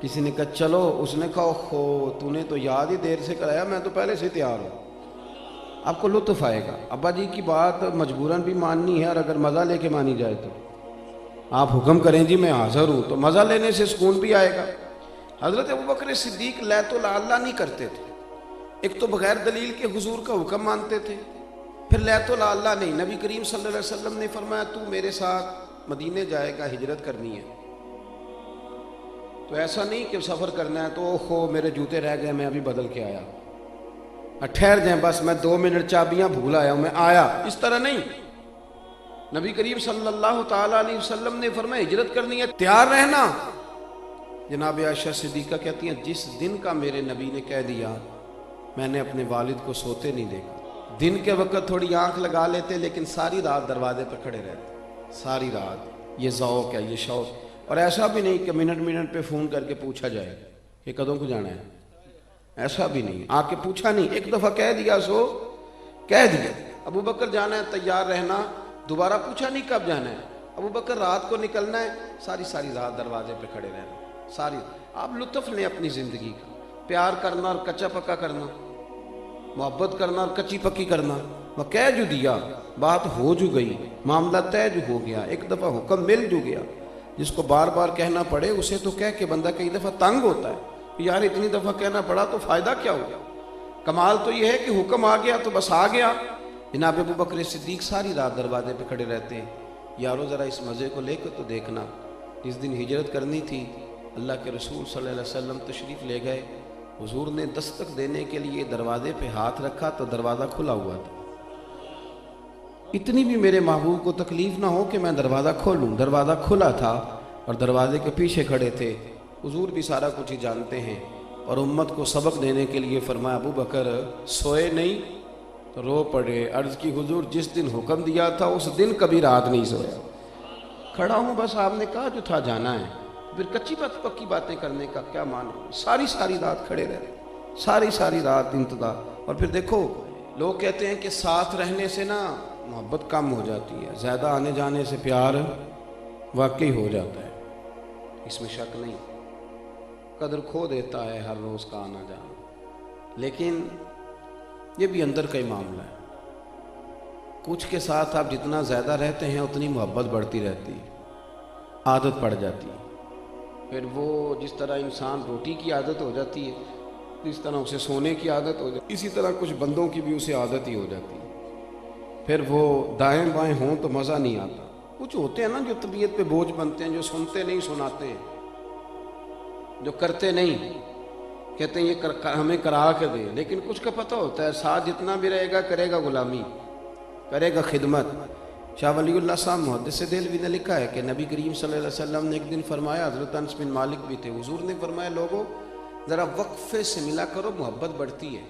کسی نے کہا چلو، اس نے کہا خو تو نے تو یاد ہی دیر سے کرایا، میں تو پہلے سے تیار ہوں۔ آپ کو لطف آئے گا۔ ابا جی کی بات مجبوراً بھی ماننی ہے، اور اگر مزہ لے کے مانی جائے تو آپ حکم کریں جی میں حاضر ہوں، تو مزہ لینے سے سکون بھی آئے گا۔ حضرت ابوبکر صدیق لیت اللہ نہیں کرتے تھے۔ ایک تو بغیر دلیل کے حضور کا حکم مانتے تھے، پھر لیت اللہ نہیں۔ نبی کریم صلی اللہ علیہ وسلم نے فرمایا تو میرے ساتھ مدینے جائے گا، ہجرت کرنی ہے، تو ایسا نہیں کہ سفر کرنا ہے تو اوہو میرے جوتے رہ گئے میں ابھی بدل کے آیا، ٹھہر جائیں بس میں 2 منٹ چابیاں بھول آیا ہوں میں آیا، اس طرح نہیں۔ نبی کریم صلی اللہ تعالیٰ علیہ وسلم نے فرمایا ہجرت کرنی ہے تیار رہنا۔ جناب عائشہ صدیقہ کہتی ہیں جس دن کا میرے نبی نے کہہ دیا میں نے اپنے والد کو سوتے نہیں دیکھا۔ دن کے وقت تھوڑی آنکھ لگا لیتے لیکن ساری رات دروازے پہ کھڑے رہتے، ساری رات۔ یہ ذوق ہے، یہ شوق۔ اور ایسا بھی نہیں کہ منٹ منٹ پہ فون کر کے پوچھا جائے کہ کدوں کو جانا ہے، ایسا بھی نہیں، آ کے پوچھا نہیں، ایک دفعہ کہہ دیا سو کہہ دیا۔ ابو بکر جانا ہے تیار رہنا، دوبارہ پوچھا نہیں کب جانا ہے۔ ابو بکر رات کو نکلنا ہے، ساری رات دروازے پہ کھڑے رہنا، ساری۔ آپ لطف لیں اپنی زندگی کا، پیار کرنا اور کچا پکا کرنا، محبت کرنا اور کچی پکی کرنا۔ وہ کہہ جو دیا، بات ہو جو گئی، معاملہ طے جو ہو گیا، ایک دفعہ حکم مل جو گیا۔ جس کو بار بار کہنا پڑے اسے تو کہہ کے بندہ کئی دفعہ تنگ ہوتا ہے، یار اتنی دفعہ کہنا پڑا تو فائدہ کیا ہو گیا؟ کمال تو یہ ہے کہ حکم آ گیا تو بس آ گیا۔ جناب ابو بکر صدیق ساری رات دروازے پہ کھڑے رہتے ہیں۔ یارو ذرا اس مزے کو لے کے تو دیکھنا، جس دن ہجرت کرنی تھی اللہ کے رسول صلی اللہ علیہ وسلم تشریف لے گئے، حضور نے دستک دینے کے لیے دروازے پہ ہاتھ رکھا تو دروازہ کھلا ہوا تھا۔ اتنی بھی میرے محبوب کو تکلیف نہ ہو کہ میں دروازہ کھولوں، دروازہ کھلا تھا اور دروازے کے پیچھے کھڑے تھے۔ حضور بھی سارا کچھ ہی جانتے ہیں، اور امت کو سبق دینے کے لیے فرمایا ابو بکر سوئے نہیں تو رو پڑے۔ عرض کی حضور جس دن حکم دیا تھا اس دن کبھی رات نہیں سویا، کھڑا ہوں بس آپ نے کہا جو تھا جانا ہے، پھر کچی پکی باتیں کرنے کا کیا معنی؟ ساری رات کھڑے رہے، ساری رات انتظار۔ اور پھر دیکھو لوگ کہتے ہیں کہ ساتھ رہنے سے نا محبت کم ہو جاتی ہے، زیادہ آنے جانے سے پیار واقعی ہو جاتا ہے، اس میں شک نہیں، قدر کھو دیتا ہے ہر روز کا آنا جانا، لیکن یہ بھی اندر کا ہی معاملہ ہے۔ کچھ کے ساتھ آپ جتنا زیادہ رہتے ہیں اتنی محبت بڑھتی رہتی ہے، عادت پڑ جاتی ہے۔ پھر وہ جس طرح انسان روٹی کی عادت ہو جاتی ہے، اس طرح اسے سونے کی عادت ہو جاتی ہے، اسی طرح کچھ بندوں کی بھی اسے عادت ہی ہو جاتی ہے۔ پھر وہ دائیں بائیں ہوں تو مزہ نہیں آتا۔ کچھ ہوتے ہیں نا جو طبیعت پہ بوجھ بنتے ہیں، جو سنتے نہیں سناتے ہیں، جو کرتے نہیں، کہتے ہیں یہ ہمیں کرا کے دے، لیکن کچھ کا پتہ ہوتا ہے ساتھ جتنا بھی رہے گا کرے گا غلامی، کرے گا خدمت۔ شاہ ولی اللہ صاحب محدث دہلوی نے لکھا ہے کہ نبی کریم صلی اللہ علیہ وسلم نے ایک دن فرمایا، حضرت انس بن مالک بھی تھے، حضور نے فرمایا لوگوں ذرا وقفے سے ملا کرو محبت بڑھتی ہے،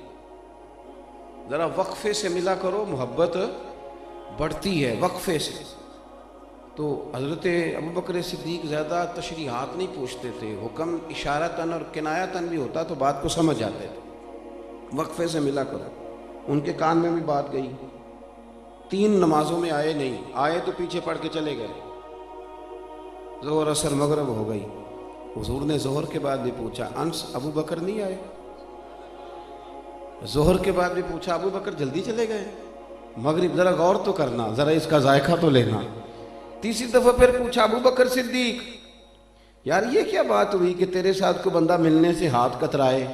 ذرا وقفے سے ملا کرو محبت بڑھتی ہے، وقفے سے۔ تو حضرت ابوبکر صدیق زیادہ تشریحات نہیں پوچھتے تھے، حکم اشارتاً اور کنایتاً بھی ہوتا تو بات کو سمجھ جاتے تھے، وقفے سے ملا کرو۔ ان کے کان میں بھی بات گئی، 3 نمازوں میں آئے نہیں، آئے تو پیچھے پڑھ کے چلے گئے، ظہر عصر مغرب ہو گئی، حضور نے ظہر کے بعد بھی پوچھا انس ابو بکر نہیں آئے؟ ظہر کے بعد بھی پوچھا ابو بکر جلدی چلے گئے؟ مغرب ذرا غور تو کرنا، ذرا اس کا ذائقہ تو لینا۔ تیسری دفعہ پھر پوچھا ابو بکر صدیق یار یہ کیا بات ہوئی کہ تیرے ساتھ کو بندہ ملنے سے ہاتھ کترائے،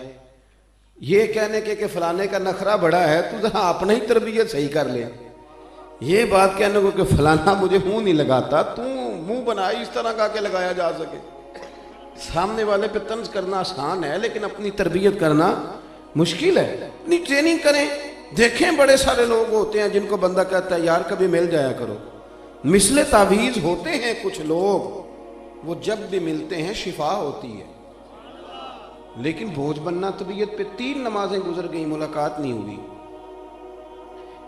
یہ کہنے کے کہ فلانے کا نخرہ بڑا ہے، تو ذرا اپنا ہی تربیت صحیح کر لے، یہ بات کہنے کو کہ فلانا مجھے منہ نہیں لگاتا، تو منہ بنائی اس طرح کا کہ لگایا جا سکے۔ سامنے والے پہ طنز کرنا آسان ہے لیکن اپنی تربیت کرنا مشکل ہے۔ اپنی ٹریننگ کریں، دیکھیں بڑے سارے لوگ ہوتے ہیں جن کو بندہ کہتا ہے یار کبھی مل جایا کرو، مثل تعویذ ہوتے ہیں کچھ لوگ، وہ جب بھی ملتے ہیں شفا ہوتی ہے، لیکن بوجھ بننا طبیعت پہ۔ 3 نمازیں گزر گئیں، ملاقات نہیں ہوئی۔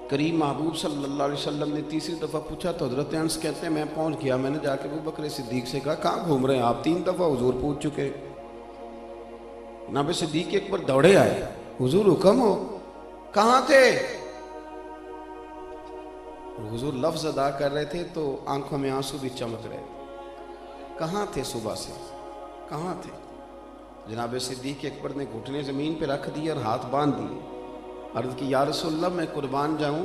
کریم محبوب صلی اللہ علیہ وسلم نے تیسری دفعہ پوچھا تو حضرت انس کہتے ہیں میں پہنچ گیا، میں نے جا کے ابو بکر صدیق سے کہا کہاں گھوم رہے ہیں آپ، 3 دفعہ حضور پوچھ چکے۔ جناب صدیق ایک بار دوڑے آئے، حضور حکم ہو، کہاں تھے؟ حضور لفظ ادا کر رہے تھے تو آنکھوں میں آنسو بھی چمک رہے، کہاں تھے صبح سے، کہاں تھے؟ جناب صدیق اکبر نے گھٹنے زمین پہ رکھ دیے اور ہاتھ باندھ دیے. عرض کی یا رسول اللہ میں قربان جاؤں,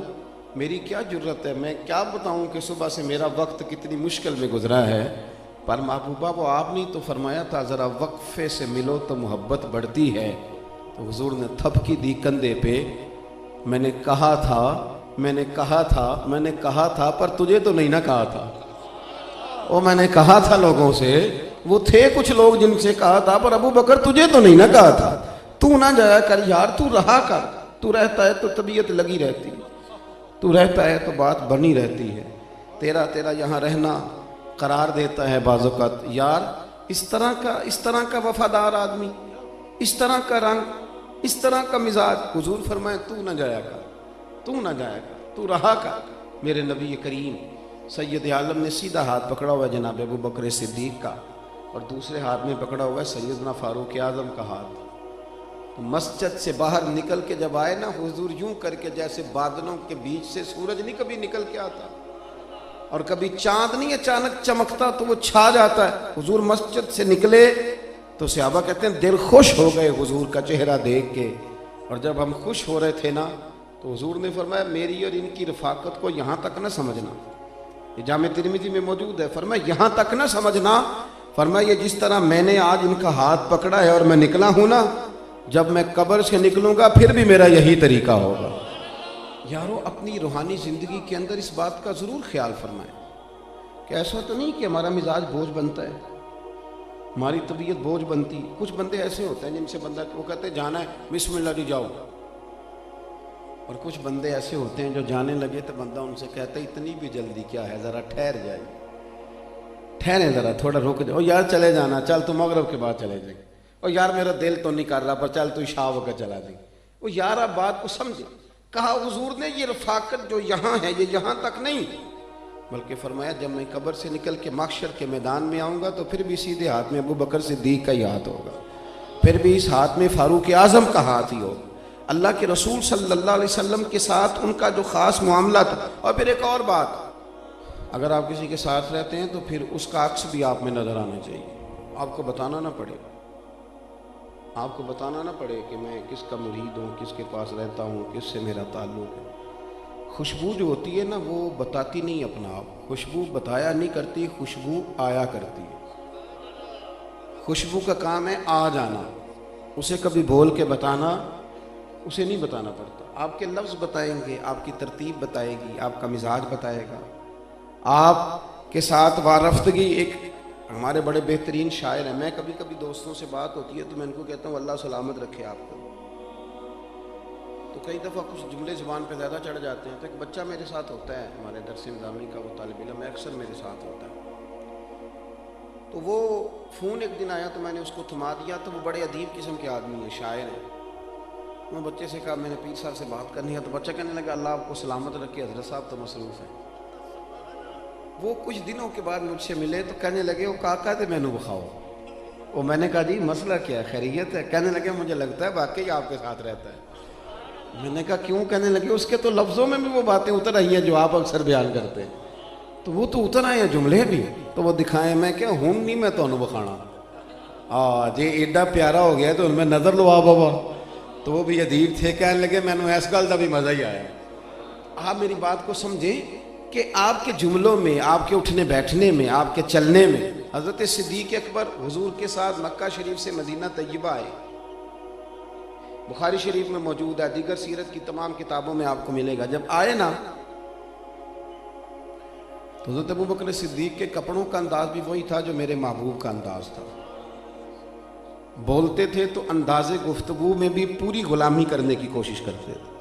میری کیا جرت ہے, میں کیا بتاؤں کہ صبح سے میرا وقت کتنی مشکل میں گزرا ہے. پر محبوبہ وہ آپ نے تو فرمایا تھا ذرا وقفے سے ملو تو محبت بڑھتی ہے. تو حضور نے تھپکی دی کندھے پہ, میں نے کہا تھا پر تجھے تو نہیں نہ کہا تھا. وہ میں نے کہا تھا لوگوں سے, وہ تھے کچھ لوگ جن سے کہا تھا, پر ابو بکر تجھے تو نہیں نہ کہا تھا. تو نہ جایا کر یار, تو رہا کر. تو رہتا ہے تو طبیعت لگی رہتی ہے, تو رہتا ہے تو بات بنی رہتی ہے. تیرا یہاں رہنا قرار دیتا ہے بعض اوقات. یار اس طرح کا وفادار آدمی, اس طرح کا رنگ, اس طرح کا مزاج. حضور فرمائے تو نہ جایا کر, تو رہا کر. میرے نبی کریم سید عالم نے سیدھا ہاتھ پکڑا ہوا ہے جناب ابو بکر صدیق کا, اور دوسرے ہاتھ میں پکڑا ہوا ہے سیدنا فاروق اعظم کا ہاتھ. تو مسجد سے باہر نکل کے جب آئے نا حضور, یوں کر کے جیسے بادلوں کے بیچ سے سورج نہیں کبھی نکل کے آتا, اور کبھی چاند نہیں اچانک چمکتا تو وہ چھا جاتا ہے. حضور مسجد سے نکلے تو صحابہ کہتے ہیں دل خوش ہو گئے حضور کا چہرہ دیکھ کے. اور جب ہم خوش ہو رہے تھے نا تو حضور نے فرمایا میری اور ان کی رفاقت کو یہاں تک نہ سمجھنا. یہ جامع ترمذی میں موجود ہے. فرمایا یہاں تک نہ سمجھنا, فرمایا یہ جس طرح میں نے آج ان کا ہاتھ پکڑا ہے اور میں نکلا ہوں نا, جب میں قبر سے نکلوں گا پھر بھی میرا یہی طریقہ ہوگا. یارو اپنی روحانی زندگی کے اندر اس بات کا ضرور خیال فرمائیں کہ ایسا تو نہیں کہ ہمارا مزاج بوجھ بنتا ہے, ہماری طبیعت بوجھ بنتی. کچھ بندے ایسے ہوتے ہیں جن سے بندہ وہ کہتے ہیں جانا ہے بسم اللہ جی جاؤ, اور کچھ بندے ایسے ہوتے ہیں جو جانے لگے تو بندہ ان سے کہتا ہے اتنی بھی جلدی کیا ہے, ذرا ٹھہریں ذرا تھوڑا رک جاؤ. یار چلے جانا, چل تو مغرب کے بعد چلے جائیں. اور یار میرا دل تو نہیں کر رہا پر چل تو عشاء وقت چلا دیں. وہ یار آپ بات کو سمجھے. کہا حضور نے یہ رفاقت جو یہاں ہے یہ یہاں تک نہیں, بلکہ فرمایا جب میں قبر سے نکل کے محشر کے میدان میں آؤں گا تو پھر بھی سیدھے ہاتھ میں ابو بکر صدیق کا ہی ہاتھ ہوگا, پھر بھی اس ہاتھ میں فاروق اعظم کا ہاتھ ہی ہوگا. اللہ کے رسول صلی اللہ علیہ وسلم کے ساتھ ان کا جو خاص معاملہ تھا. اور پھر ایک اور بات, اگر آپ کسی کے ساتھ رہتے ہیں تو پھر اس کا عکس بھی آپ میں نظر آنا چاہیے. آپ کو بتانا نہ پڑے کہ میں کس کا مرید ہوں, کس کے پاس رہتا ہوں, کس سے میرا تعلق ہے. خوشبو جو ہوتی ہے نا وہ بتاتی نہیں اپنا آپ, خوشبو بتایا نہیں کرتی, خوشبو آیا کرتی ہے. خوشبو کا کام ہے آ جانا, اسے کبھی بول کے بتانا اسے نہیں بتانا پڑتا. آپ کے لفظ بتائیں گے, آپ کی ترتیب بتائے گی, آپ کا مزاج بتائے گا, آپ کے ساتھ وارفتگی. ایک ہمارے بڑے بہترین شاعر ہیں, میں کبھی کبھی دوستوں سے بات ہوتی ہے تو میں ان کو کہتا ہوں اللہ سلامت رکھے آپ کو. تو کئی دفعہ کچھ جملے زبان پہ زیادہ چڑھ جاتے ہیں. تو ایک بچہ میرے ساتھ ہوتا ہے ہمارے درس نظامی کا, وہ طالب علم ہے, اکثر میرے ساتھ ہوتا ہے. تو وہ فون ایک دن آیا تو میں نے اس کو تھما دیا. تو وہ بڑے ادیب قسم کے آدمی ہیں, شاعر ہیں. میں بچے سے کہا میں نے پیر صاحب سے بات کرنی ہے. تو بچہ کہنے لگا اللہ آپ کو سلامت رکھے, حضرت صاحب تو مصروف ہیں. وہ کچھ دنوں کے بعد مجھ سے ملے تو کہنے لگے وہ کاکا تھے میں نے بخاؤ. وہ میں نے کہا جی مسئلہ کیا ہے, خیریت ہے؟ کہنے لگے مجھے لگتا ہے واقعی آپ کے ساتھ رہتا ہے. میں نے کہا کیوں؟ کہنے لگے اس کے تو لفظوں میں بھی وہ باتیں اتر آئی ہیں جو آپ اکثر بیان کرتے ہیں. تو وہ تو اتر آئے ہیں جملے بھی, تو وہ دکھائیں. میں کیا ہوں نہیں میں تو بخانا جی ایڈا پیارا ہو گیا تو ان میں نظر لو آ بابا. تو وہ بھی ادیب تھے, کہنے لگے میں نے اس گل کا بھی مزہ ہی آیا. آپ میری بات کو سمجھیں کہ آپ کے جملوں میں, آپ کے اٹھنے بیٹھنے میں, آپ کے چلنے میں. حضرت صدیق اکبر حضور کے ساتھ مکہ شریف سے مدینہ طیبہ آئے, بخاری شریف میں موجود ہے, دیگر سیرت کی تمام کتابوں میں آپ کو ملے گا. جب آئے نا تو حضرت ابو بکر صدیق کے کپڑوں کا انداز بھی وہی تھا جو میرے محبوب کا انداز تھا. بولتے تھے تو انداز گفتگو میں بھی پوری غلامی کرنے کی کوشش کرتے تھے,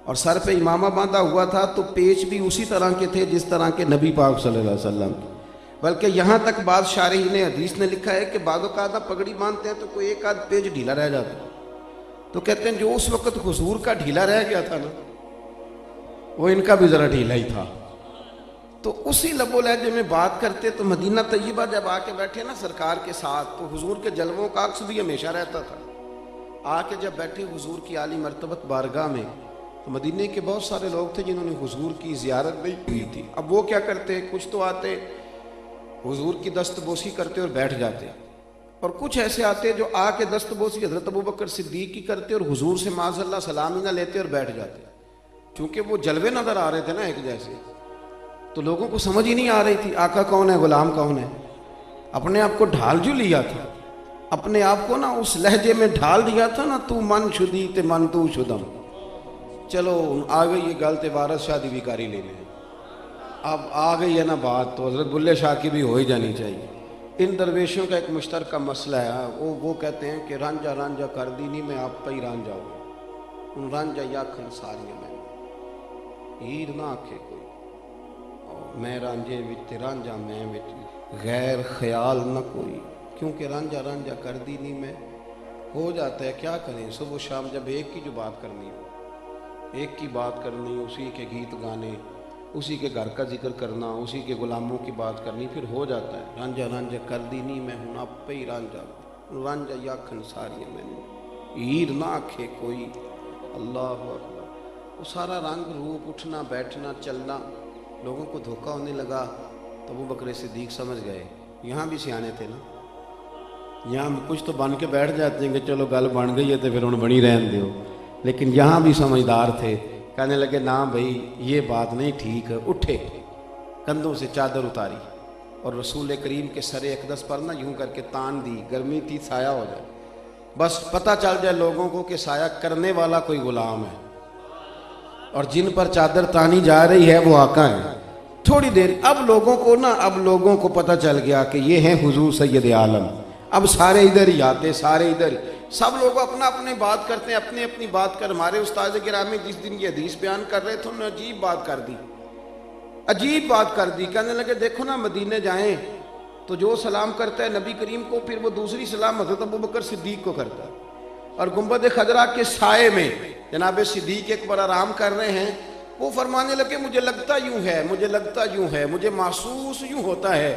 اور سر پہ امامہ باندھا ہوا تھا تو پیچ بھی اسی طرح کے تھے جس طرح کے نبی پاک صلی اللہ علیہ وسلم. بلکہ یہاں تک بعض شارحین حدیث نے لکھا ہے کہ بعض اوقات آپ پگڑی باندھتے ہیں تو کوئی ایک آدھ پیج ڈھیلا رہ جاتا ہے. تو کہتے ہیں جو اس وقت حضور کا ڈھیلا رہ گیا تھا نا وہ ان کا بھی ذرا ڈھیلا ہی تھا. تو اسی لب و لہجے میں بات کرتے. تو مدینہ طیبہ جب آ کے بیٹھے نا سرکار کے ساتھ تو حضور کے جلووں کا عکس بھی ہمیشہ رہتا تھا. آ کے جب بیٹھے حضور کی عالی مرتبت بارگاہ میں تو مدینے کے بہت سارے لوگ تھے جنہوں نے حضور کی زیارت نہیں ہوئی تھی. اب وہ کیا کرتے, کچھ تو آتے حضور کی دست بوسی کرتے اور بیٹھ جاتے, اور کچھ ایسے آتے جو آ کے دست بوسی حضرت ابوبکر صدیق کی کرتے اور حضور سے معاذ اللہ سلام ہی نہ لیتے اور بیٹھ جاتے، چونکہ وہ جلوے نظر آ رہے تھے نا ایک جیسے، تو لوگوں کو سمجھ ہی نہیں آ رہی تھی آقا کون ہے غلام کون ہے۔ اپنے آپ کو ڈھال جو لیا تھا، اپنے آپ کو نا اس لہجے میں ڈھال دیا تھا نا، تو من شدی تے من تو شدم۔ چلو آ گئی یہ گل تے وارث شاہ دی بیکاری لینے، اب آ گئی ہے نا بات، تو حضرت بلے شاہ کی بھی ہو ہی جانی چاہیے۔ ان درویشوں کا ایک مشترکہ مسئلہ ہے، وہ کہتے ہیں کہ رانجا رانجا کر دی نہیں میں آپ پہ ہی رانجا ہوں، ان رانجا یا کھنساریاں میں ہیر نہ آکھے کوئی، اور میں رانجے وچ رانجا میں وچ غیر خیال نہ کوئی، کیونکہ رانجا رانجا کر دی نہیں میں ہو جاتا ہے۔ کیا کریں، صبح و شام جب ایک کی جو بات کرنی ہو، ایک کی بات کرنی، اسی کے گیت گانے، اسی کے گھر کا ذکر کرنا، اسی کے غلاموں کی بات کرنی، پھر ہو جاتا ہے۔ رانجا رانجا کر دی نہیں میں ہوں آپ پہ ہی رانجا، رانجا یا کھنساریاں میں ہیر نہ آکھے کوئی، اللہ اکبر۔ وہ سارا رنگ روپ، اٹھنا بیٹھنا چلنا لوگوں کو دھوکہ ہونے لگا، تو ابوبکر صدیق سمجھ گئے۔ یہاں بھی سیانے تھے نا، یہاں بھی کچھ تو بن کے بیٹھ جاتے ہیں کہ چلو گل بن گئی ہے تو پھر انہوں بنی رہن دیو، لیکن یہاں بھی سمجھدار تھے، کہنے لگے نا بھائی یہ بات نہیں ٹھیک ہے۔ اٹھے، کندھوں سے چادر اتاری اور رسول کریم کے سر اقدس پر نا یوں کر کے تان دی، گرمی تھی سایہ ہو جائے، بس پتہ چل جائے لوگوں کو کہ سایہ کرنے والا کوئی غلام ہے، اور جن پر چادر تانی جا رہی ہے وہ آقا ہے۔ تھوڑی دیر اب لوگوں کو پتہ چل گیا کہ یہ ہیں حضور سید عالم۔ اب سارے ادھر ہی آتے، سارے ادھر ہی، سب لوگ اپنا اپنی بات کرتے ہیں، اپنی اپنی بات کر۔ ہمارے استاد گرامی جس دن یہ حدیث بیان کر رہے تھے انہوں نے عجیب بات کر دی، کہنے لگے دیکھو نا مدینے جائیں تو جو سلام کرتا ہے نبی کریم کو، پھر وہ دوسری سلام حضرت ابوبکر صدیق کو کرتا ہے، اور گنبد خضرا کے سائے میں جناب صدیق اکبر آرام کر رہے ہیں۔ وہ فرمانے لگے مجھے لگتا یوں ہے، مجھے محسوس یوں ہوتا ہے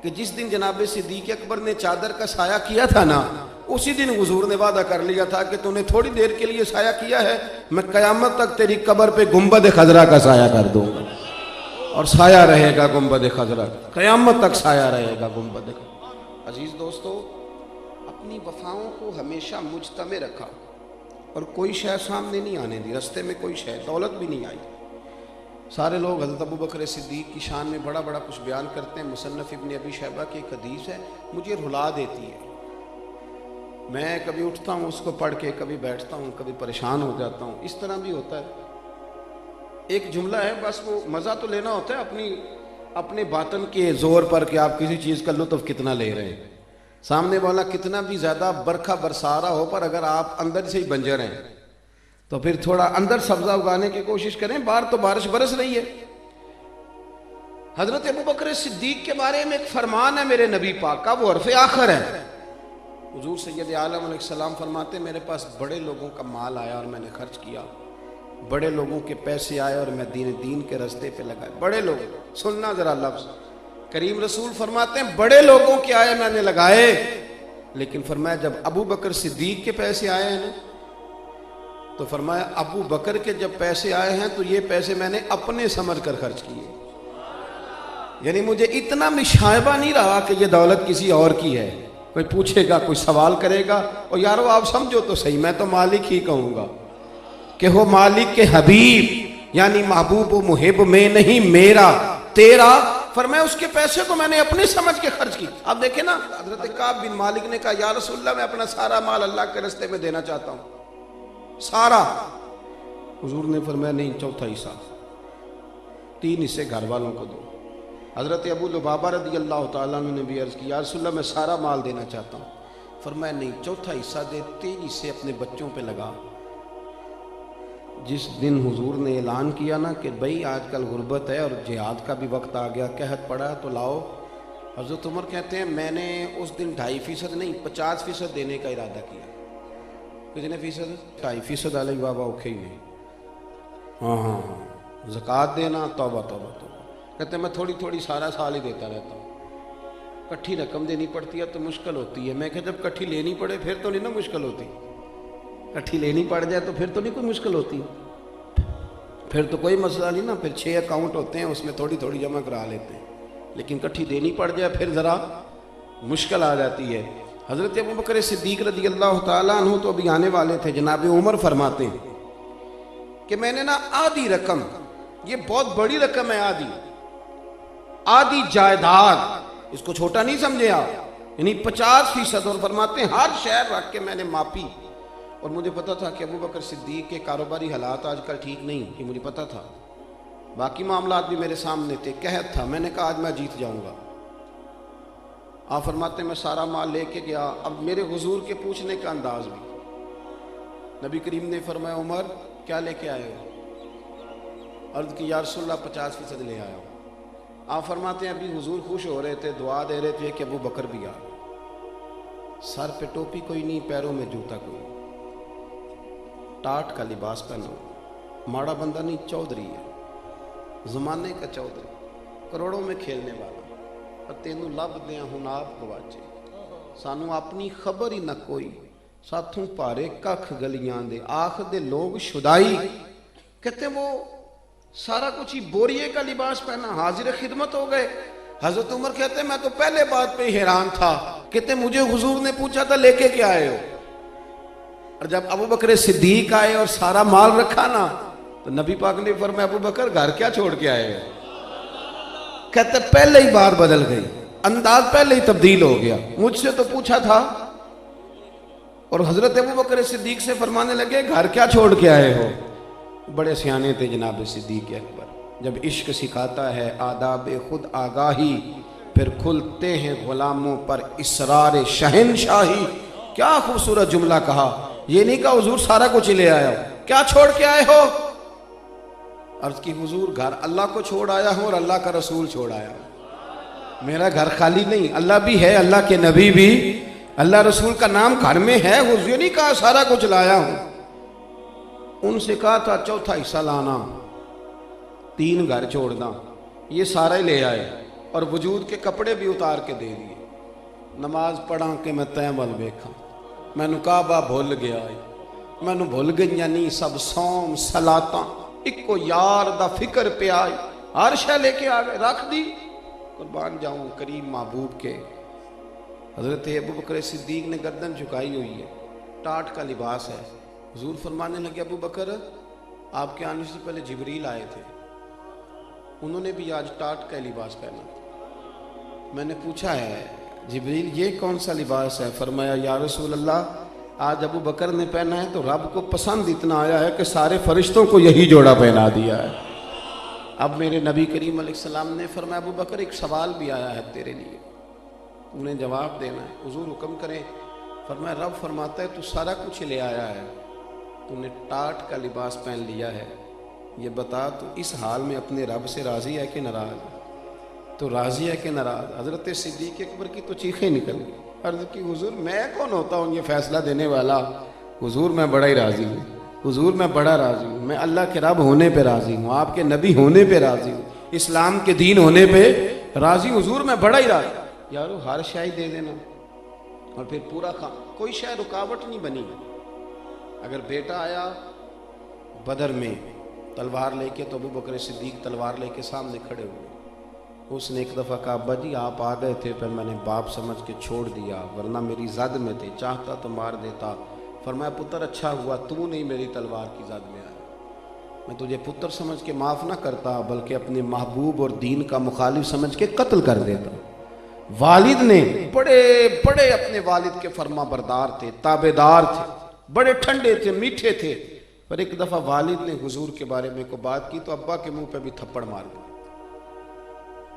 کہ جس دن جناب صدیق اکبر نے چادر کا سایہ کیا تھا نا، اسی دن حضور نے وعدہ کر لیا تھا کہ تو نے تھوڑی دیر کے لیے سایہ کیا ہے، میں قیامت تک تیری قبر پہ گنبد خضرا کا سایہ کر دوں گا، اور سایہ رہے گا گنبد خضرا، قیامت تک سایہ رہے گا گنبد خضرا۔ عزیز دوستو، اپنی وفاؤں کو ہمیشہ مجتمع رکھا اور کوئی شے سامنے نہیں آنے دی، رستے میں کوئی شے، دولت بھی نہیں آئی۔ سارے لوگ حضرت ابوبکر صدیق کی شان میں بڑا کچھ بیان کرتے ہیں۔ مصنف ابن ابی شیبہ کی ایک حدیث ہے، مجھے رلا دیتی ہے، میں کبھی اٹھتا ہوں اس کو پڑھ کے، کبھی بیٹھتا ہوں، کبھی پریشان ہو جاتا ہوں، اس طرح بھی ہوتا ہے۔ ایک جملہ ہے، بس وہ مزہ تو لینا ہوتا ہے اپنے باطن کے زور پر کہ آپ کسی چیز کا لطف کتنا لے رہے ہیں۔ سامنے والا کتنا بھی زیادہ برکھا برسا رہا ہو، پر اگر آپ اندر سے ہی بنجر ہیں تو پھر تھوڑا اندر سبزہ اگانے کی کوشش کریں، باہر تو بارش برس رہی ہے۔ حضرت ابوبکر صدیق کے بارے میں ایک فرمان ہے میرے نبی پاک کا، وہ حرف آخر ہے۔ حضور سید عالم علیہ السلام فرماتے میرے پاس بڑے لوگوں کا مال آیا اور میں نے خرچ کیا، بڑے لوگوں کے پیسے آئے اور میں دین کے راستے پہ لگائے۔ بڑے لوگ، سننا ذرا لفظ، کریم رسول فرماتے ہیں بڑے لوگوں کے آئے میں نے لگائے، لیکن فرمایا جب ابو بکر صدیق کے پیسے آئے ہیں تو فرمایا ابو بکر کے جب پیسے آئے ہیں تو یہ پیسے میں نے اپنے سمجھ کر خرچ کیے، یعنی مجھے اتنا مشائبہ نہیں رہا کہ یہ دولت کسی اور کی ہے۔ کوئی پوچھے گا، کوئی سوال کرے گا، اور یارو آپ سمجھو تو صحیح، میں تو مالک ہی کہوں گا کہ وہ مالک کے حبیب یعنی محبوب و محب میں نہیں میرا تیرا، فرمایا اس کے پیسے کو میں نے اپنے سمجھ کے خرچ کی۔ اب دیکھیں نا، حضرت کعب بن مالک نے کہا یا رسول اللہ میں اپنا سارا مال اللہ کے راستے میں دینا چاہتا ہوں، سارا۔ حضور نے فرمایا نہیں، چوتھا حصہ، 3 حصے گھر والوں کو دو۔ حضرت ابو لبابہ رضی اللہ تعالیٰ عنہ نے بھی عرض کی یا رسول اللہ میں سارا مال دینا چاہتا ہوں، فرمایا نہیں، چوتھا حصہ دے، 3 حصے اپنے بچوں پہ لگا۔ جس دن حضور نے اعلان کیا نا کہ بھئی آج کل غربت ہے اور جہاد کا بھی وقت آ گیا، قحط پڑا تو لاؤ، حضرت عمر کہتے ہیں میں نے اس دن 2.5% نہیں 50% دینے کا ارادہ کیا۔ کتنے فیصد؟ 2.5% علیہ بابا اوکھے ہی نہیں، ہاں زکوٰۃ دینا، توبہ توبہ توبہ۔ کہتے ہیں میں تھوڑی تھوڑی سارا سال ہی دیتا رہتا ہوں، کٹھی رقم دینی پڑتی ہے تو مشکل ہوتی ہے۔ میں کہ جب کٹھی لینی پڑے پھر تو نہیں نا مشکل ہوتی، کٹھی لینی پڑ جائے تو پھر تو نہیں کوئی مشکل ہوتی، پھر تو کوئی مسئلہ نہیں نا، پھر 6 اکاؤنٹ ہوتے ہیں اس میں تھوڑی تھوڑی جمع کرا لیتے ہیں، لیکن کٹھی دینی پڑ جائے پھر ذرا مشکل آ جاتی ہے۔ حضرت ابو بکر صدیق رضی اللہ تعالیٰ عنہ تو ابھی آنے والے تھے. جناب عمر فرماتے ہیں کہ میں نے نا آدھی رقم، یہ بہت بڑی رقم ہے، آدھی جائیداد، اس کو چھوٹا نہیں سمجھے آپ، یعنی 50%. اور فرماتے ہیں ہر شہر رکھ کے میں نے ماپی. اور مجھے پتا تھا کہ ابو بکر صدیق کے کاروباری حالات آج کل ٹھیک نہیں، یہ مجھے پتا تھا. باقی معاملات بھی میرے سامنے تھے. قحط تھا. میں نے کہا آج میں جیت جاؤں گا. آپ فرماتے ہیں میں سارا مال لے کے گیا. اب میرے حضور کے پوچھنے کا انداز بھی، نبی کریم نے فرمایا عمر کیا لے کے آئے ہو؟ عرض کی یا رسول اللہ 50% لے آیا ہوں. آپ فرماتے ہیں ابھی حضور خوش ہو رہے تھے، دعا دے رہے تھے کہ ابو بکر بھی آ. سر پہ ٹوپی کوئی نہیں، پیروں میں جوتا کوئی نہیں، ٹاٹ کا لباس پہنا ہو. ماڑا بندہ نہیں، چودھری ہے، زمانے کا چودھری، کروڑوں میں کھیلنے والا. اور تینوں لب دیا ہن آپ گواچے، سانو اپنی خبر ہی نہ کوئی، ساتھوں پارے ککھ گلیاں دے، آخ دے لوگ شدائی. کہتے وہ سارا کچھ ہی بوریے کا لباس پہنا، حاضر خدمت ہو گئے. حضرت عمر کہتے ہیں میں تو پہلے بات پہ حیران تھا. کہتے مجھے حضور نے پوچھا تھا لے کے کیا آئے ہو؟ اور جب ابو بکر صدیق آئے اور سارا مال رکھا نا تو نبی پاک نے فرمایا ابو بکر گھر کیا چھوڑ کے آئے ہو؟ کہتے پہلے ہی بات بدل گئی، انداز پہلے ہی تبدیل ہو گیا. مجھ سے تو پوچھا تھا. اور حضرت ابو بکر صدیق سے فرمانے لگے گھر کیا چھوڑ کے آئے ہو؟ بڑے سیانے تھے جناب صدیق اکبر. جب عشق سکھاتا ہے آداب خود آگاہی، پھر کھلتے ہیں غلاموں پر اسرار شہنشاہی. کیا خوبصورت جملہ کہا. یہ نہیں کہا حضور سارا کچھ لے آیا ہو، کیا چھوڑ کے آئے ہو؟ عرض کی حضور گھر اللہ کو چھوڑ آیا ہوں اور اللہ کا رسول چھوڑ آیا ہوں. میرا گھر خالی نہیں، اللہ بھی ہے، اللہ کے نبی بھی، اللہ رسول کا نام گھر میں ہے. حضور یہ نہیں کہا سارا کچھ لایا ہوں. ان سے کہا تھا چوتھا حصہ لانا، 3 گھر چھوڑنا. یہ سارا ہی لے آئے اور وجود کے کپڑے بھی اتار کے دے دیے. نماز پڑھا کہ میں تیمل ویکھاں، میں نو کعبہ بھول گیا ہے، میں نو بھول گئی نہیں سب سوم صلاتاں، اکو یار دا فکر پہ آئی. ہر شے لے کے آ گئے، رکھ دی. قربان جاؤں کریم محبوب کے. حضرت ابو بکر صدیق نے گردن جھکائی ہوئی ہے، ٹاٹ کا لباس ہے. حضور فرمانے لگے ابو بکر آپ کے آنے سے پہلے جبریل آئے تھے، انہوں نے بھی آج ٹاٹ کا لباس پہنا. میں نے پوچھا ہے جبریل یہ کون سا لباس ہے؟ فرمایا یا رسول اللہ آج ابو بکر نے پہنا ہے تو رب کو پسند اتنا آیا ہے کہ سارے فرشتوں کو یہی جوڑا پہنا دیا ہے. اب میرے نبی کریم علیہ السلام نے فرمایا ابو بکر ایک سوال بھی آیا ہے تیرے لیے، انہیں جواب دینا ہے. حضور حکم کریں. فرمایا رب فرماتا ہے تو سارا کچھ لے آیا ہے، تو نے ٹاٹ کا لباس پہن لیا ہے، یہ بتا تو اس حال میں اپنے رب سے راضی ہے کہ ناراض؟ تو راضی ہے کہ ناراض؟ حضرت صدیق اکبر کی تو چیخیں نکل گئی. عرض کی حضور میں کون ہوتا ہوں یہ فیصلہ دینے والا؟ حضور میں بڑا ہی راضی ہوں، حضور میں بڑا راضی ہوں، میں اللہ کے رب ہونے پہ راضی ہوں، آپ کے نبی ہونے پہ راضی ہوں، اسلام کے دین ہونے پہ راضی ہوں. حضور میں بڑا ہی راضی. یارو ہر شے دے دینا اور پھر پورا کوئی شے رکاوٹ نہیں بنی. اگر بیٹا آیا بدر میں تلوار لے کے تو ابو بکر صدیق تلوار لے کے سامنے کھڑے ہوئے. اس نے ایک دفعہ کہا ابا جی آپ آ گئے تھے پھر میں نے باپ سمجھ کے چھوڑ دیا، ورنہ میری زد میں تھے، چاہتا تو مار دیتا. فرمایا پتر اچھا ہوا تو نہیں میری تلوار کی زد میں آیا، میں تجھے پتر سمجھ کے معاف نہ کرتا بلکہ اپنے محبوب اور دین کا مخالف سمجھ کے قتل کر دیتا. والد نے بڑے بڑے اپنے والد کے فرما بردار تھے، تابعدار تھے، بڑے ٹھنڈے تھے، میٹھے تھے. پر ایک دفعہ والد نے حضور کے بارے میں کوئی بات کی تو ابا کے منہ پہ بھی تھپڑ مار دیا.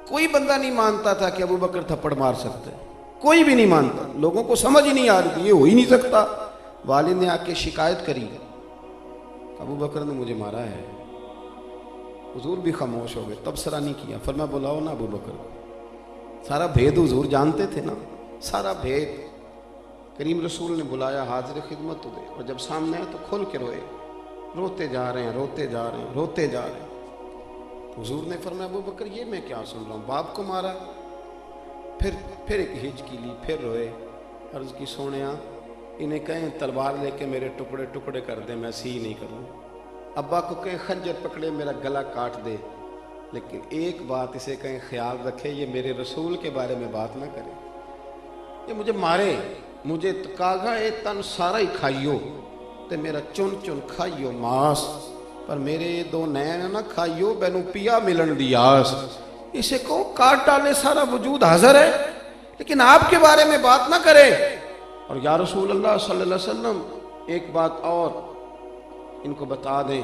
کوئی بندہ نہیں مانتا تھا کہ ابو بکر تھپڑ مار سکتے، کوئی بھی نہیں مانتا. لوگوں کو سمجھ ہی نہیں آ رہی تھی یہ ہو ہی نہیں سکتا. والد نے آ کے شکایت کری ابو بکر نے مجھے مارا ہے. حضور بھی خاموش ہو گئے، تبصرہ نہیں کیا. فرمایا بلاؤ نا ابو بکر کو. سارا بھید حضور جانتے تھے نا، سارا بھید. کریم رسول نے بلایا، حاضر خدمت ہوئے اور جب سامنے آئے تو کھل کے روئے. روتے جا رہے ہیں، روتے جا رہے ہیں، روتے جا رہے ہیں. حضور نے فرمایا ابو بکر یہ میں کیا سن رہا ہوں، باپ کو مارا؟ پھر ایک ہچکی لی، پھر روئے. عرض کی سونیا انہیں کہیں تلوار لے کے میرے ٹکڑے ٹکڑے کر دیں، میں سی نہیں کروں. ابا کو کہیں خنجر پکڑے میرا گلا کاٹ دے، لیکن ایک بات اسے کہیں خیال رکھے یہ میرے رسول کے بارے میں بات نہ کرے، یہ مجھے مارے مجھے کاغا اے تن سارا ہی کھائیو تے میرا چن چن کھائیو ماس، پر میرے دو نین نہ کھائیو بینو پیا ملن دی آس۔ اسے کو کاٹ ڈالے سارا وجود حاضر ہے لیکن آپ کے بارے میں بات نہ کرے۔ اور یا رسول اللہ صلی اللہ علیہ وسلم ایک بات اور ان کو بتا دیں،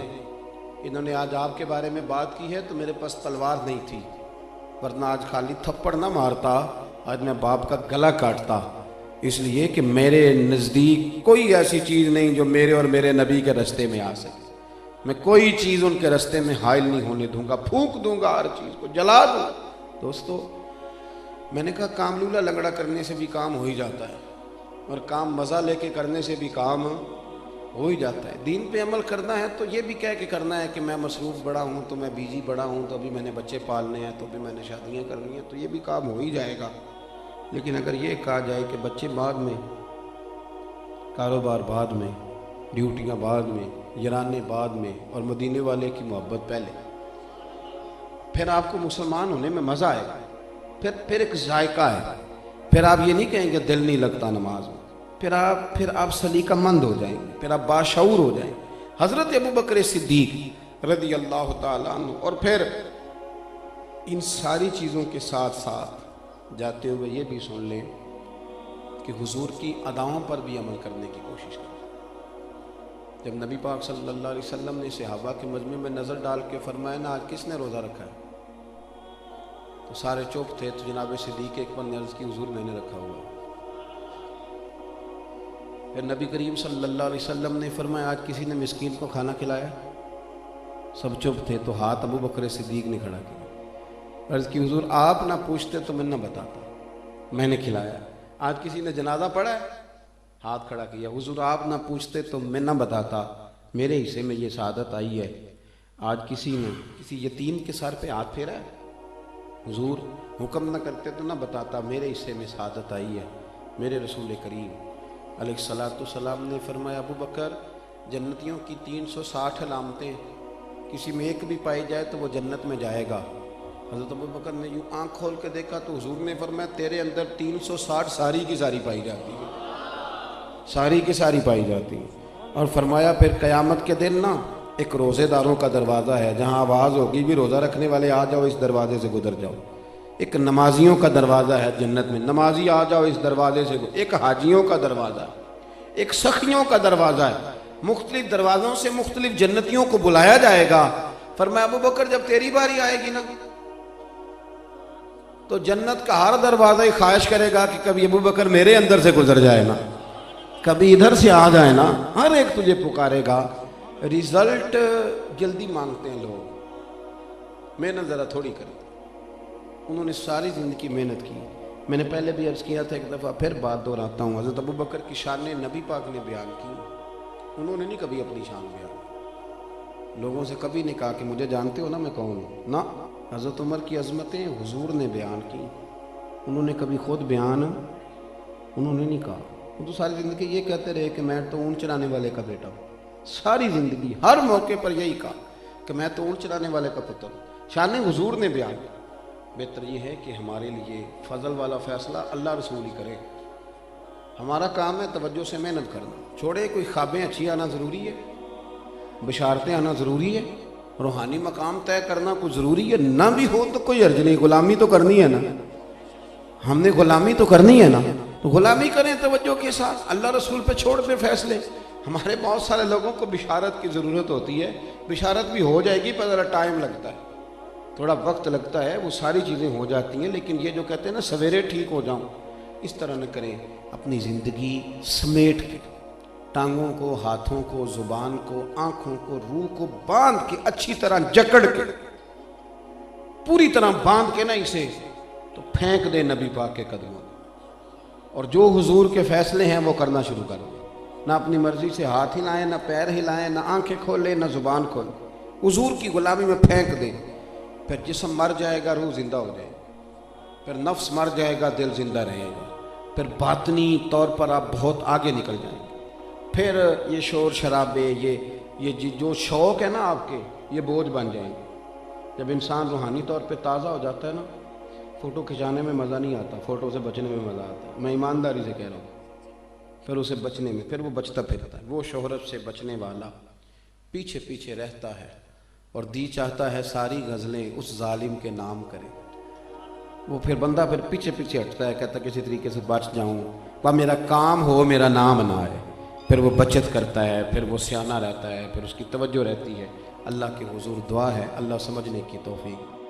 انہوں نے آج آپ کے بارے میں بات کی ہے تو میرے پاس تلوار نہیں تھی، ورنہ آج خالی تھپڑ نہ مارتا، آج میں باپ کا گلا کاٹتا، اس لیے کہ میرے نزدیک کوئی ایسی چیز نہیں جو میرے اور میرے نبی کے رستے میں آ سکے۔ میں کوئی چیز ان کے رستے میں حائل نہیں ہونے دوں گا، پھونک دوں گا، ہر چیز کو جلا دوں۔ دوستو میں نے کہا کام لولا لنگڑا کرنے سے بھی کام ہو ہی جاتا ہے، اور کام مزہ لے کے کرنے سے بھی کام ہو ہی جاتا ہے۔ دین پہ عمل کرنا ہے تو یہ بھی کہہ کے کرنا ہے کہ میں مصروف بڑا ہوں، تو میں بیجی بڑا ہوں، تو ابھی میں نے بچے پالنے ہیں، تو ابھی میں نے شادیاں کرنی ہیں، تو یہ بھی کام ہو ہی جائے گا۔ لیکن اگر یہ کہا جائے کہ بچے بعد میں، کاروبار بعد میں، ڈیوٹیاں بعد میں، یرانے بعد میں، اور مدینے والے کی محبت پہلے، پھر آپ کو مسلمان ہونے میں مزہ آئے گا، پھر ایک ذائقہ ہے، پھر آپ یہ نہیں کہیں گے دل نہیں لگتا نماز میں، پھر آپ سلیقہ مند ہو جائیں گے، پھر آپ باشعور ہو جائیں گے۔ حضرت ابوبکر صدیق رضی اللہ تعالیٰ عنہ، اور پھر ان ساری چیزوں کے ساتھ ساتھ جاتے ہوئے یہ بھی سن لیں کہ حضور کی اداؤں پر بھی عمل کرنے کی کوشش کریں۔ جب نبی پاک صلی اللہ علیہ وسلم نے صحابہ کے مجمع میں نظر ڈال کے فرمایا نا آج کس نے روزہ رکھا ہے، تو سارے چپ تھے، تو جناب صدیق اکبر نے عرض کی حضور میں نے رکھا ہوا۔ پھر نبی کریم صلی اللہ علیہ وسلم نے فرمایا آج کسی نے مسکین کو کھانا کھلایا، سب چپ تھے، تو ہاتھ ابوبکر صدیق نے کھڑا کیا، عرض کی حضور آپ نہ پوچھتے تو میں نہ بتاتا، میں نے کھلایا۔ آج کسی نے جنازہ پڑھا ہے، ہاتھ کھڑا کیا، حضور آپ نہ پوچھتے تو میں نہ بتاتا، میرے حصے میں یہ سعادت آئی ہے۔ آج کسی نے کسی یتیم کے سر پہ ہاتھ پھیرا ہے، حضور حکم نہ کرتے تو نہ بتاتا، میرے حصے میں سعادت آئی ہے۔ میرے رسول کریم علیہ السلام نے فرمایا ابو بکر جنتیوں کی 360 علامتیں کسی میں ایک بھی پائی جائے تو وہ جنت میں جائے گا۔ حضرت ابو بکر نے یوں آنکھ کھول کے دیکھا تو حضور نے فرمایا تیرے اندر 360 ساری کی ساری پائی جاتی ہے، ساری کی ساری پائی جاتی ہے۔ اور فرمایا پھر قیامت کے دن نا ایک روزے داروں کا دروازہ ہے، جہاں آواز ہوگی بھی روزہ رکھنے والے آ جاؤ اس دروازے سے گزر جاؤ۔ ایک نمازیوں کا دروازہ ہے جنت میں، نمازی آ جاؤ اس دروازے سے۔ ایک حاجیوں کا دروازہ ہے، ایک سخیوں کا دروازہ ہے، مختلف دروازوں سے مختلف جنتیوں کو بلایا جائے گا۔ فرمایا ابو بکر جب تیری باری آئے گی نا تو جنت کا ہر دروازہ ہی خواہش کرے گا کہ کبھی ابو بکر میرے اندر سے گزر جائے نا، کبھی ادھر سے آ جائے نا، ہر ایک تجھے پکارے گا۔ ریزلٹ جلدی مانگتے ہیں لوگ، محنت ذرا تھوڑی کریں۔ انہوں نے ساری زندگی محنت کی۔ میں نے پہلے بھی عرض کیا تھا، ایک دفعہ پھر بات دہراتا ہوں، حضرت ابو بکر کی شان نبی پاک نے بیان کی، انہوں نے نہیں کبھی اپنی شان بیان کی، لوگوں سے کبھی نہیں کہا کہ مجھے جانتے ہو نا میں کون ہوں، نہ، حضرت عمر کی عظمتیں حضور نے بیان کی، انہوں نے کبھی خود بیان انہوں نے نہیں کہا۔ وہ تو ساری زندگی یہ کہتے رہے کہ میں تو اونٹ چرانے والے کا بیٹا ہوں، ساری زندگی ہر موقع پر یہی کہا کہ میں تو اونٹ چرانے والے کا پتر ہوں۔ شان حضور نے بیان کی۔ بہتر یہ ہے کہ ہمارے لیے فضل والا فیصلہ اللہ رسول ہی کرے، ہمارا کام ہے توجہ سے محنت کرنا، چھوڑے کوئی خوابیں اچھی آنا ضروری ہے، بشارتیں آنا ضروری ہے، روحانی مقام طے کرنا کچھ ضروری ہے، نہ بھی ہو تو کوئی عرض نہیں، غلامی تو کرنی ہے نا، ہم نے غلامی تو کرنی ہے نا، تو غلامی کریں توجہ کے ساتھ، اللہ رسول پہ چھوڑ پہ فیصلے۔ ہمارے بہت سارے لوگوں کو بشارت کی ضرورت ہوتی ہے، بشارت بھی ہو جائے گی پر ذرا ٹائم لگتا ہے، تھوڑا وقت لگتا ہے، وہ ساری چیزیں ہو جاتی ہیں، لیکن یہ جو کہتے ہیں نا سویرے ٹھیک ہو جاؤں، اس طرح نہ کریں، اپنی زندگی سمیٹ کے، ٹانگوں کو، ہاتھوں کو، زبان کو، آنکھوں کو، روح کو باندھ کے، اچھی طرح جکڑ کے، پوری طرح باندھ کے نا اسے تو پھینک دے نبی پاک کے قدموں، اور جو حضور کے فیصلے ہیں وہ کرنا شروع کر دیں، نہ اپنی مرضی سے ہاتھ ہلائیں، نہ پیر ہلائیں، نہ آنکھیں کھولیں، نہ زبان کھولیں، حضور کی غلامی میں پھینک دیں۔ پھر جسم مر جائے گا، روح زندہ ہو جائے گا، پھر نفس مر جائے گا، دل زندہ رہے گا، پھر باطنی طور پر آپ بہت آگے نکل جائیں گے، پھر یہ شور شرابے، یہ جو شوق ہے نا آپ کے، یہ بوجھ بن جائیں گے۔ جب انسان روحانی طور پہ تازہ ہو جاتا ہے نا، فوٹو کھنچانے میں مزہ نہیں آتا، فوٹو سے بچنے میں مزہ آتا ہے، میں ایمانداری سے کہہ رہا ہوں، پھر اسے بچنے میں پھر وہ بچتا پھرتا ہے۔ وہ شہرت سے بچنے والا پیچھے پیچھے رہتا ہے اور دی چاہتا ہے ساری غزلیں اس ظالم کے نام کرے۔ وہ پھر بندہ پھر پیچھے پیچھے ہٹتا ہے، کہتا ہے کسی طریقے سے بچ جاؤں، وہ میرا کام ہو، میرا نام نہ آئے۔ پھر وہ بچت کرتا ہے، پھر وہ سیانہ رہتا ہے، پھر اس کی توجہ رہتی ہے۔ اللہ کے حضور دعا ہے اللہ سمجھنے کی توفیق۔